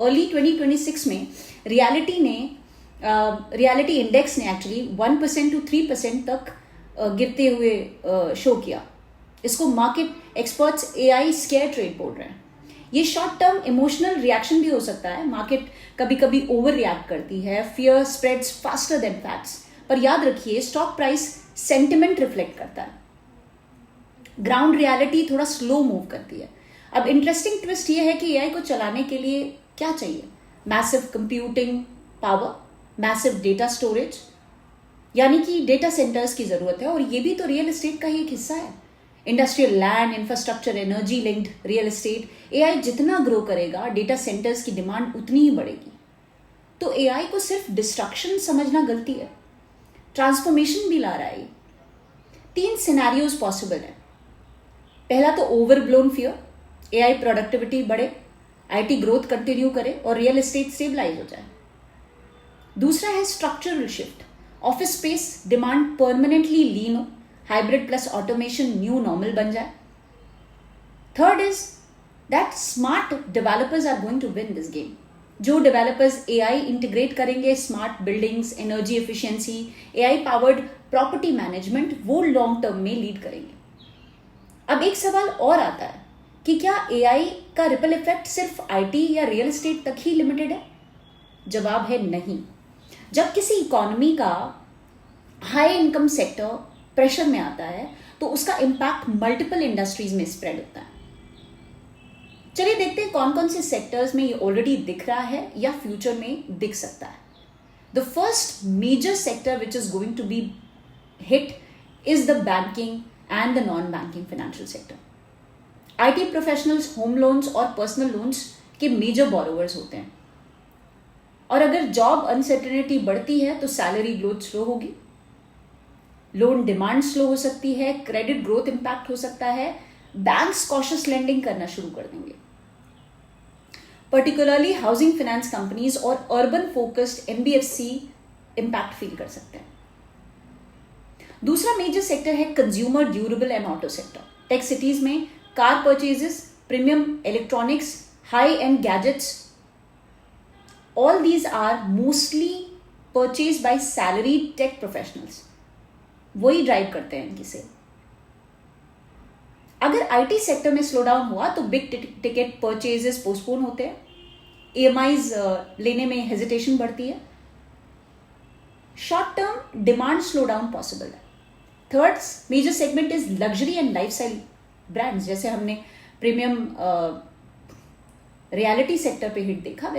Early 2026 में reality index ने actually 1% to 3% तक गिरते हुए शो किया। इसको market experts AI square trade बोल रहे हैं। ये शॉर्ट टर्म इमोशनल रिएक्शन भी हो सकता है। मार्केट कभी कभी ओवर रिएक्ट करती है, fear spreads faster than facts. पर याद रखिए, स्टॉक प्राइस सेंटिमेंट रिफ्लेक्ट करता है, ग्राउंड रियलिटी थोड़ा स्लो मूव करती है। अब इंटरेस्टिंग ट्विस्ट ये है कि एआई को चलाने के लिए क्या चाहिए? Massive computing power, massive data storage, यानी कि डेटा सेंटर्स की जरूरत है। और ये भी तो रियल एस्टेट का ही एक हिस्सा है। Industrial land, infrastructure, energy linked real estate. AI जितना ग्रो करेगा, डेटा सेंटर्स की डिमांड उतनी ही बढ़ेगी। तो एआई को सिर्फ डिस्ट्रक्शन समझना गलती है, ट्रांसफॉर्मेशन भी ला रहा है। 3 सिनेरियोज पॉसिबल है। पहला तो ओवरब्लोन फियर, एआई प्रोडक्टिविटी बढ़े, आईटी ग्रोथ कंटिन्यू करे और रियल एस्टेट स्टेबलाइज हो जाए। दूसरा है structural shift, office space demand permanently lean हो, hybrid plus automation new normal बन जाए। Third is that smart developers are going to win this game. जो डेवलपर्स एआई इंटीग्रेट करेंगे, smart buildings, energy efficiency, AI powered property management, वो long term में lead करेंगे। अब एक सवाल और आता है कि क्या एआई का रिपल इफेक्ट सिर्फ आईटी या रियल एस्टेट तक ही लिमिटेड है? जवाब है नहीं। जब किसी इकोनॉमी का हाई इनकम सेक्टर प्रेशर में आता है तो उसका इंपैक्ट मल्टीपल इंडस्ट्रीज में स्प्रेड होता है। चलिए देखते हैं कौन कौन से सेक्टर्स में ये ऑलरेडी दिख रहा है या फ्यूचर में दिख सकता है। The first major sector which is going to be hit is the banking and the non banking financial sector. IT professionals home loans और पर्सनल लोन्स के मेजर बोरोवर्स होते हैं। और अगर जॉब अनसर्टेनिटी बढ़ती है तो सैलरी ग्रोथ स्लो होगी, लोन डिमांड स्लो हो सकती है, क्रेडिट ग्रोथ इंपैक्ट हो सकता है, बैंक्स कॉशियस लेंडिंग करना शुरू कर देंगे। पर्टिकुलरली हाउसिंग फाइनेंस कंपनीज और urban focused NBFC impact feel कर सकते हैं। दूसरा मेजर सेक्टर है consumer durable and auto sector. Tech cities में car purchases, premium electronics, high end gadgets, all these are mostly purchased by salaried tech professionals। वही drive करते हैं इनकी सेल। अगर आईटी सेक्टर में स्लो डाउन हुआ तो बिग टिकट परचेजेस पोस्टपोन होते हैं, ईएमआईज लेने में हेजिटेशन बढ़ती है, short term demand slow down possible है। Third major segment is luxury and lifestyle brands. जैसे हमने प्रीमियम रियलिटी सेक्टर पे हिट देखा,